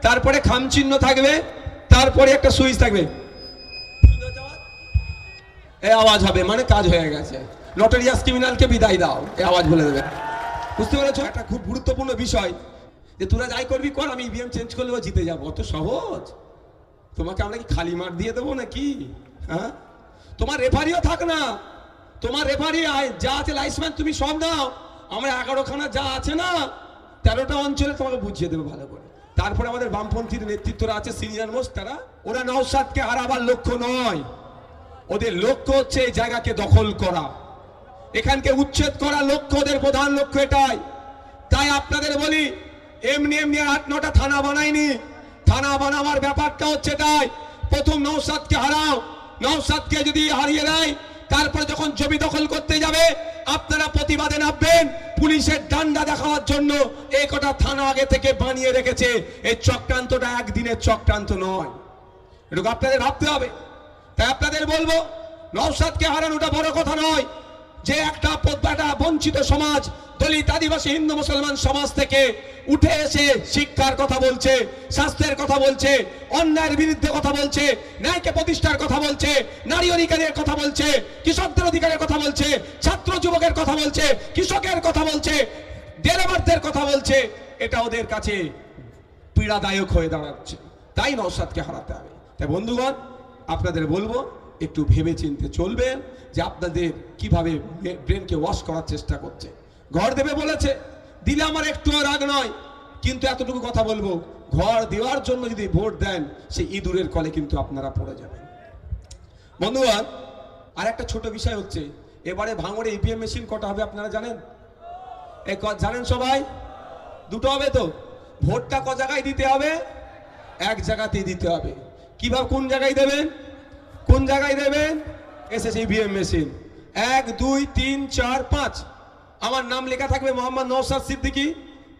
তারপরে খামচিহ্ন থাকবে, তারপরে একটা সুইচ থাকবে, এই আওয়াজ হবে, মানে কাজ হয়ে গেছে। নটোরিয়াস ক্রিমিনালকে বিদায় দাও, এই আওয়াজ বলে দেবে। বুঝতে পেরেছো? একটা খুব গুরুত্বপূর্ণ বিষয় যে তোরা যাই করবি কর, আমি ইভিএম চেঞ্জ করলেও জিতে যাবো। অত সহজ? তোমাকে আমরা কি খালি মাঠ দিয়ে দেবো নাকি? হ্যাঁ, তোমার রেফারিও থাক না, তোমার রেফারি যা আছে লাইসম্যান তুমি সব নাও, আমরা 11খানা যা আছে না 13টা অঞ্চলে তোমাকে বুঝিয়ে দেবে ভালো করে। তারপরে আমাদের বামপন্থীর নেতৃত্বরা আছে, সিনিয়র মোস্ট, তারা ওরা নওশাদকে হারাবার লক্ষ্য নয়, ওদের লক্ষ্য হচ্ছে এই জায়গাকে দখল করা, এখানকে উচ্ছেদ করা লক্ষ্য, ওদের প্রধান লক্ষ্য এটাই। তাই আপনাদের বলি, এমনি এমনি 8-9টা থানা বানায়নি। থানা বানাবার ব্যাপারটা হচ্ছে তাই, প্রথম নওশাদকে হারাও, নওশাদকে যদি হারিয়ে দেয়, তারপরে যখন জমি দখল করতে যাবে আপনারা প্রতিবাদে নামবেন। পুলিশের ডান্ডা দেখানোর জন্য এই কটা থানা আগে থেকে বানিয়ে রেখেছে। এই চক্রান্তটা একদিনের চক্রান্ত নয়, এটুকু আপনাদের ভাবতে হবে। তাই আপনাদের বলবো, নওশাদকে হারানোটা বড় কথা নয়, যে একটা বঞ্চিত সমাজ, দলিত, আদিবাসী, হিন্দু, মুসলমান সমাজ থেকে উঠে এসে শিক্ষার কথা বলছে, স্বাস্থ্যের কথা বলছে, অন্যায়ের বিরুদ্ধে কথা বলছে, ন্যায়কে প্রতিষ্ঠার কথা বলছে, নারী অধিকারের কথা বলছে, কৃষকদের অধিকারের কথা বলছে, ছাত্র যুবকের কথা বলছে, কৃষকের কথা বলছে, ডেলিভারদের কথা বলছে, এটা ওদের কাছে পীড়াদায়ক হয়ে দাঁড়াচ্ছে। তাই নওশাদকে হারাতে হবে। তাই বন্ধুগণ, আপনাদের বলবো একটু ভেবে চিন্তে চলবেন যে আপনাদের কিভাবে ব্রেনকে ওয়াশ করার চেষ্টা করছে। ঘর দেবে বলেছে, দিলে আমার একটুও রাগ নয়, কিন্তু এতটুকু কথা বলবো, ঘর দেওয়ার জন্য যদি ভোট দেন, সেই ইঁদুরের কলে কিন্তু আপনারা পড়ে যাবেন। বন্ধুগণ, আর একটা ছোট বিষয় হচ্ছে, এবারে ভাঙড়ে ইভিএম মেশিন কটা হবে আপনারা জানেন? জানেন সবাই? 2টো হবে তো? ভোটটা ক জায়গায় দিতে হবে? এক জায়গাতেই দিতে হবে। কিভাবে, কোন জায়গায় দেবেন? কোন জায়গায় দেবেন? SS EVM machine 1, 2, 3, 4, 5। আমার নাম লেখা থাকবে মোহাম্মদ নওশাদ সিদ্দিকী,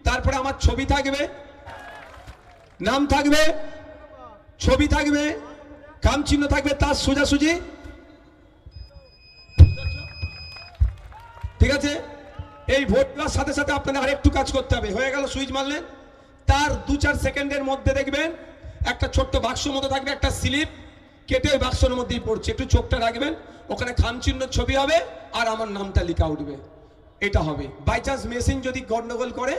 তারপরে আমার ছবি থাকবে, নাম থাকবে, ছবি থাকবে, খামচিহ্ন থাকবে, তার সোজাসুজি, ঠিক আছে? এই ভোট দেওয়ার সাথে সাথে আপনাদের আরেকটু কাজ করতে হবে। হয়ে গেল, সুইচ মারলেন, তার 2-4 সেকেন্ডের মধ্যে দেখবেন একটা ছোট্ট বাক্স মতো থাকবে, একটা স্লিপ কেটে ওই বাক্সের মধ্যেই পড়ছে। একটু চোখটা রাখবেন, ওখানে খামচিহ্ন ছবি হবে আর আমার নামটা লেখা উঠবে। এটা হবে। বাই চান্স মেশিন যদি গন্ডগোল করে,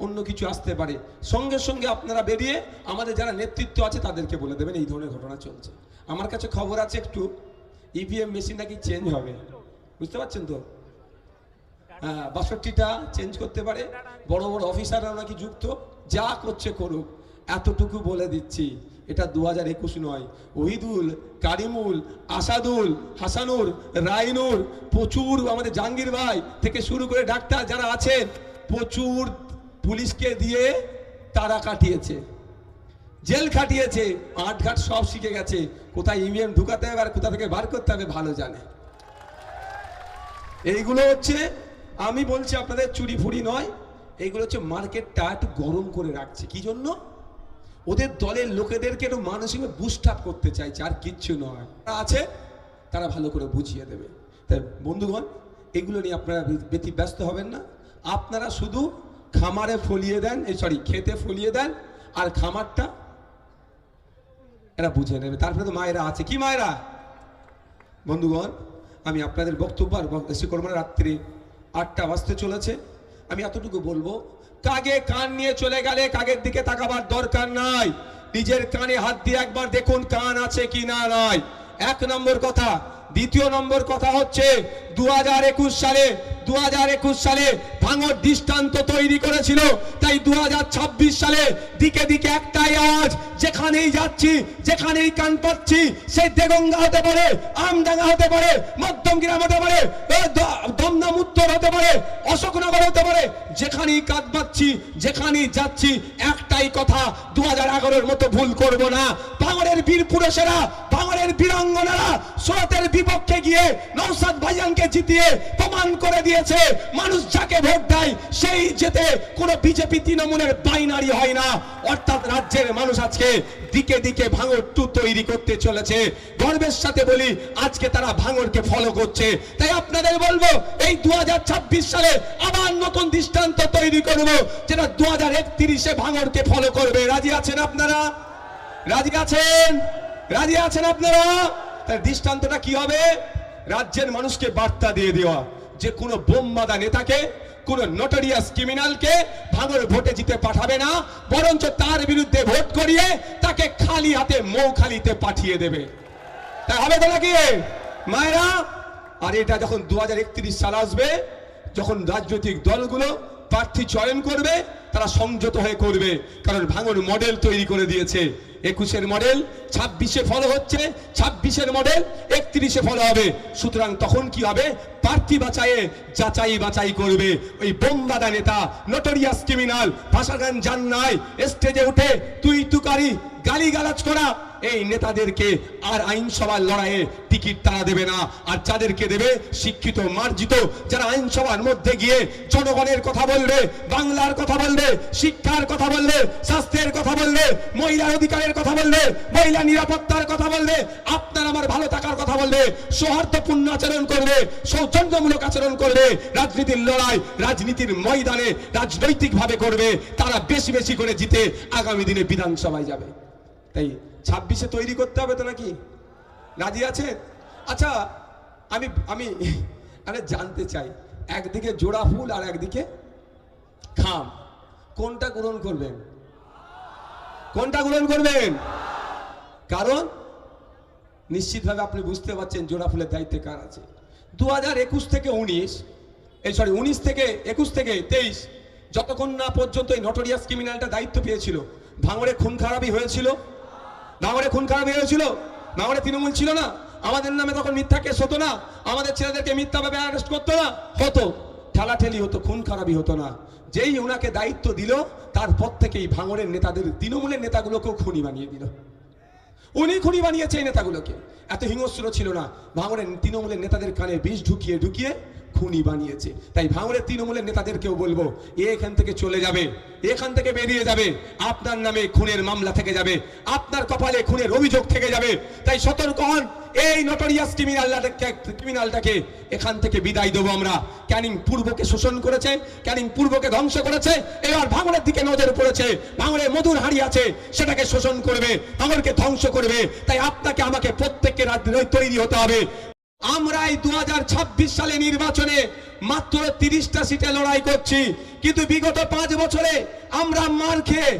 অন্য কিছু আসতে পারে, সঙ্গে সঙ্গে আপনারা বেরিয়ে আমাদের যারা নেতৃত্ব আছে তাদেরকে বলে দেবেন এই ধরনের ঘটনা চলছে। আমার কাছে খবর আছে একটু ইভিএম মেশিন নাকি চেঞ্জ হবে, বুঝতে পারছেন তো? হ্যাঁ, 62টা চেঞ্জ করতে পারে, বড় বড় অফিসাররা নাকি যুক্ত, যা করছে করুক। এতটুকু বলে দিচ্ছি, এটা 2021 নয়। ওহিদুল, কারিমুল, আসাদুল, হাসানুর, রাইনুর, প্রচুর আমাদের জাহাঙ্গীর ভাই থেকে শুরু করে ডাক্তার যারা আছেন, প্রচুর পুলিশকে দিয়ে তারা কাটিয়েছে, জেল খাটিয়েছে, আটঘাট সব শিখে গেছে। কোথায় ইভিএম ঢুকাতে হবে আর কোথা থেকে বার করতে হবে ভালো জানে। এইগুলো হচ্ছে, আমি বলছি আপনাদের চুরি ফুরি নয়, এইগুলো হচ্ছে মার্কেটটা একটু গরম করে রাখছে। কি জন্য? ওদের দলের লোকেদেরকে একটু মানসিকভাবে বুস্ট আপ করতে চাইছে, আর কিচ্ছু নয়। আছে তারা ভালো করে বুঝিয়ে দেবে। তাই বন্ধুগণ, এগুলো নিয়ে আপনারা ব্যস্ত হবেন না। আপনারা শুধু খামারে ফলিয়ে দেন, খেতে ফলিয়ে দেন, আর খামারটা এরা বুঝে নেবে। তারপরে তো মায়েরা আছে, কি মায়েরা? বন্ধুগণ, আমি আপনাদের বক্তব্য আর বেশি করবো না, রাত্রি 8টা বাজতে চলেছে। আমি এতটুকু বলবো, কাগে কান নিয়ে চলে গেলে কাগের দিকে তাকাবার দরকার নাই। নিজের কানে হাত দিয়ে একবার দেখুন কান আছে কি না নাই। 1 নম্বর কথা। দ্বিতীয় নম্বর কথা হচ্ছে 2021 সালে ভাঙড় দৃষ্টান্ত তৈরি করেছিল। তাই 2026 সালে দিকে দিকে একটাই আওয়াজ, যেখানেই যাচ্ছি, যেখানেই কান পাচ্ছি, সেই দেগঙ্গা হতে পারে, আমডাঙ্গা হতে পারে, মধ্যমগ্রাম হতে পারে, দমদম উত্তর হতে পারে, অশোকনগর হতে পারে, যেখানেই কান পাচ্ছি, যেখানেই যাচ্ছি, একটাই কথা, 2011-এর মতো ভুল করব না। ভাঙড়ের বীর পুরুষেরা, ভাঙড়ের বীরাঙ্গনারা, সুরতের বিপক্ষে গিয়ে নওশাদ ভাইজানকে জিতিয়ে প্রমাণ করে দিয়েছে মানুষ যাকে ভোট দেয় সেই জেতে। কোনো বিজেপি তৃণমূলের বাইনারি হয় না। অর্থাৎ রাজ্যের মানুষ আজকে দিকে দিকে ভাঙর টু তৈরি করতে চলেছে। গর্বের সাথে বলি আজকে তারা ভাঙরকে ফলো করছে। তাই আপনাদের বলবো এই 2026 সালে আবার নতুন দৃষ্টান্ত তৈরি করব, যেটা 2031-এ ভাঙরকে ফলো করবে। রাজি আছেন আপনারা? রাজি আছেন? রাজি আছেন আপনারা? তার দৃষ্টান্তটা কি হবে? রাজ্যের মানুষকে বার্তা দিয়ে দেওয়া যে কোনো বোমবাদা নেতাকে, কোন নোটরিয়াস ক্রিমিনালকে ভাঙর ভোটে জিতে পাঠাবে না, বরঞ্চ তার বিরুদ্ধে ভোট করিয়ে তাকে খালি হাতে মৌখালিতে পাঠিয়ে দেবে। তাই হবে তো নাকি মায়েরা? আর এটা যখন 2031 সাল আসবে, যখন রাজনৈতিক দলগুলো প্রার্থী চয়ন করবে, তারা সংযত হয়ে করবে, কারণ ভাঙর মডেল তৈরি করে দিয়েছে। 21-এর মডেল 26-এ ফলো হচ্ছে, 26-এর মডেল 31-এ ফলো হবে। সুতরাং তখন কি হবে? প্রার্থী যাচাই বাছাই করবে। ওই বোমবাদা নেতা, নোটরিয়াস ক্রিমিনাল, ভাষাগান জান নাই, স্টেজে উঠে তুই তুকারি গালিগালাজ করা এই নেতাদেরকে আর আইনসভার লড়াইয়ে টিকিট তারা দেবে না। আর যাদেরকে দেবে শিক্ষিত মার্জিত, যারা আইনসভার মধ্যে গিয়ে জনগণের কথা বলবে, বাংলার কথা বলবে, শিক্ষার কথা বলবে, স্বাস্থ্যের কথা বলবে, মহিলার অধিকারের কথা বলবে, মহিলা নিরাপত্তার কথা বলবে, আপনার আমার ভালো থাকার কথা বলবে, সৌহার্দ্যপূর্ণ আচরণ করবে, সৌজন্যমূলক আচরণ করবে, রাজনীতির লড়াই রাজনীতির ময়দানে রাজনৈতিকভাবে করবে, তারা বেশি বেশি করে জিতে আগামী দিনে বিধানসভায় যাবে। তাই 26-এ তৈরি করতে হবে তো নাকি? রাজি আছে? আচ্ছা, আমি জানতে চাই, একদিকে জোড়া ফুল আর একদিকে খাম, কোনটা গ্রহণ করবেন? কোনটা গ্রহণ করবেন? কারণ নিশ্চিতভাবে আপনি বুঝতে পারছেন জোড়া ফুলের দায়িত্বে কার আছে। 2021 থেকে 19 থেকে 21 থেকে 23 যতক্ষণ না পর্যন্ত এই নোটরিয়াস ক্রিমিনালটা দায়িত্ব পেয়েছিল, ভাঙড়ে খুন খারাপই হয়েছিল। ভাঙড়ে খুন খারাপি হয়েছিল। ভাঙড়ে তৃণমূল ছিল না, আমাদের নামে তখন মিথ্যা কেস হতো না, আমাদের ছেলেদেরকে মিথ্যাভাবে অ্যারেস্ট করতো না, হতো ঠেলাঠেলি হতো, খুন খারাপি হতো না। যেই ওনাকে দায়িত্ব দিল, তারপর থেকেই ভাঙড়ের নেতাদের, তৃণমূলের নেতাগুলোকেও খুনি বানিয়ে দিল। উনি খুনি বানিয়েছে এই নেতাগুলোকে। এত হিংস্র ছিল না, ভাঙড়ের তৃণমূলের নেতাদের কানে বিষ ঢুকিয়ে ঢুকিয়ে খুনি বানিয়েছে। তাই ভাঙড়ের তৃণমূলের নেতাদেরকেও বলবো, এখান থেকে চলে যাবে, এখান থেকে বেরিয়ে যাবে, আপনার নামে খুনের মামলা থেকে যাবে, আপনার কপালে খুনের অভিযোগ থেকে যাবে। তাই সতর্ক হন, এই নোটরিয়াস ক্রিমিনালটাকে এখান থেকে বিদায় দেবো আমরা। ক্যানিং পূর্বকে শোষণ করেছে, ক্যানিং পূর্বকে ধ্বংস করেছে, এবার ভাঙড়ের দিকে নজর পড়েছে, ভাঙড়ে মধুর হাড়ি আছে, সেটাকে শোষণ করবে, ভাঙড়কে ধ্বংস করবে। তাই আপনাকে আমাকে প্রত্যেককে তৈরি হতে হবে। আমরা এই 2026 সালে নির্বাচনে মাত্র 30টা সিটে লড়াই করছি, কিন্তু বিগত 5 বছরে আমরা মার খেয়ে,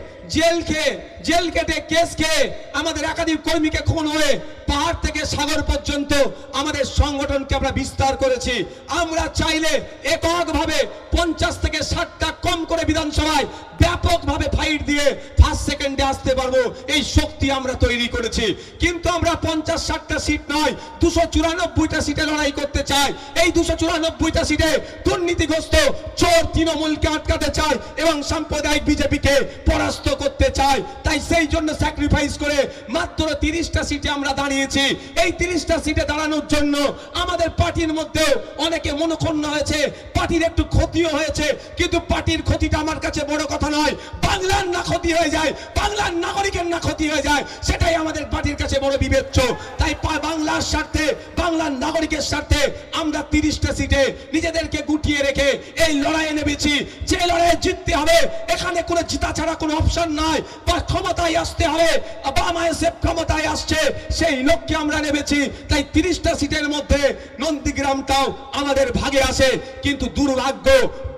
জেল কেটে, কেস খেয়ে, আমাদের একাধিক কর্মীকে খুন হয়ে পাহাড় থেকে সাগর পর্যন্ত আমাদের সংগঠনকে আমরা বিস্তার করেছি। আমরা চাইলে এককভাবে 50 থেকে 60টা কম করে বিধানসভায় ব্যাপকভাবে ফাইট দিয়ে ফার্স্ট সেকেন্ডে আসতে পারবো, এই শক্তি আমরা তৈরি করেছি। কিন্তু আমরা 50-60টা সিট নয়, 294টা সিটে লড়াই করতে চাই। এই 294টা সিটে দুর্নীতিগ্রস্ত চোর তৃণমূলকে আটকাতে চাই এবং সাম্প্রদায়িক বিজেপিকে পরাস্ত করতে চাই। তাই সেই জন্য স্যাক্রিফাইস করে মাত্র 30টা সিটে আমরা দাঁড়িয়েছি। এই 30টা সিটে দাঁড়ানোর জন্য আমাদের পার্টির মধ্যে অনেকে মনোক্ষুণ্ণ হয়েছে, পার্টির একটু ক্ষতিও হয়েছে, কিন্তু পার্টির ক্ষতিটা আমার কাছে বড় কথা নয়। বাংলার না ক্ষতি হয়ে যায়, বাংলার নাগরিকের না ক্ষতি হয়ে যায়, সেটাই আমাদের পার্টির কাছে বড় বিবেচ্য। তাই বাংলার স্বার্থে, বাংলার নাগরিকের স্বার্থে আমরা 30টা সিটে নিজেদেরকে গুটিয়ে রেখে এই লড়াইয়ে নেমেছি। যে লড়াইয়ে জিততে হবে, এখানে কোনো জিতা ছাড়া কোনো অপশন নাই, বা ক্ষমতায় আসতে হবে, বাম আইএসএফ ক্ষমতায় আসছে, সেই লক্ষ্যে আমরা নেমেছি। তাই 30টা সিটের মধ্যে নন্দীগ্রামটাও আমাদের ভাগে আসে। কিন্তু দুর্ভাগ্য,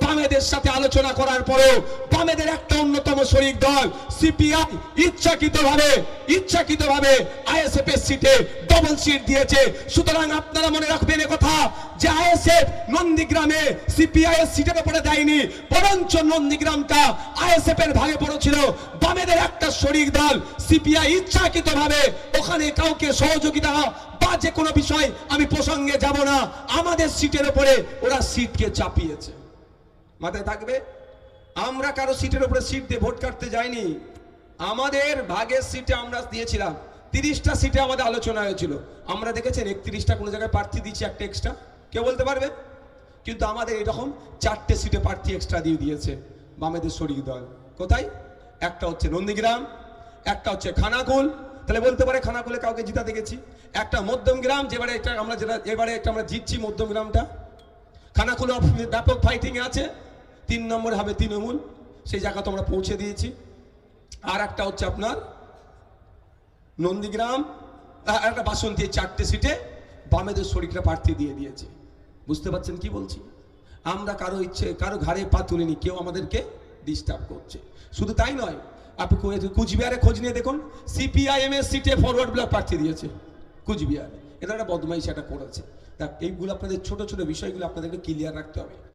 বামেদের সাথে আলোচনা করার পরেও বামেদের একটা অন্যতম শরিক দল সিপিআই ইচ্ছাকৃতভাবে আইএসএফ এর সিটে ডবল সিট দিয়েছে। সুতরাং আপনারা মনে রাখবেন কথা, যে আইএসএফ নন্দীগ্রামে সিপিআই এর সিটের উপরে দেয়নি, বরঞ্চ নন্দীগ্রামটা আইএসএফ এর ভাগে পড়েছিল। বামেদের একটা শরিক দল সিপিআই ইচ্ছাকৃতভাবে ওখানে কাউকে সহযোগিতা বা যে কোনো বিষয় আমি প্রসঙ্গে যাব না, আমাদের সিটের উপরে ওরা সিটকে চাপিয়েছে। মাথায় থাকবে, আমরা কারো সিটের উপরে সিট দিয়ে ভোট কাটতে যাইনি, আমাদের ভাগের সিটে আমরা দিয়েছিলাম 30টা সিটে আমাদের আলোচনা হয়েছিল, আমরা দেখেছেন 31টা কোনো জায়গায় প্রার্থী দিচ্ছি একটা এক্সট্রা, কেউ বলতে পারবে? কিন্তু আমাদের এরকম 4টে সিটে প্রার্থী এক্সট্রা দিয়ে দিয়েছে বামেদের শরিক দল। কোথায়? একটা হচ্ছে নন্দীগ্রাম, একটা হচ্ছে খানাকুল, তাহলে বলতে পারে খানাকুলে কাউকে জিতাতে গেছি। একটা মধ্যমগ্রাম, যেবারে এটা আমরা এবারে একটা আমরা জিতছি মধ্যমগ্রামটা। খানাকুল ব্যাপক ফাইটিং আছে, 3 নম্বর হবে তৃণমূল, সেই জায়গা তো আমরা পৌঁছে দিয়েছি। আর একটা হচ্ছে আপনার নন্দীগ্রাম, একটা বাসন্তী, 4টে সিটে বামেদের শরিকরা প্রার্থী দিয়ে দিয়েছে। বুঝতে পারছেন কি বলছি? আমরা কারো ইচ্ছে কারো ঘাড়ে পা তুলিনি, কেউ আমাদেরকে ডিস্টার্ব করছে। শুধু তাই নয়, আপনি কুচবিহারে খোঁজ নিয়ে দেখুন, সিপিআইএম এর সিটে ফরওয়ার্ড ব্লক প্রার্থী দিয়েছে কুচবিহারে। এটা একটা বদমাইশ এটা করেছে। এইগুলো আপনাদের ছোট ছোট বিষয়গুলো আপনাদেরকে ক্লিয়ার রাখতে হবে।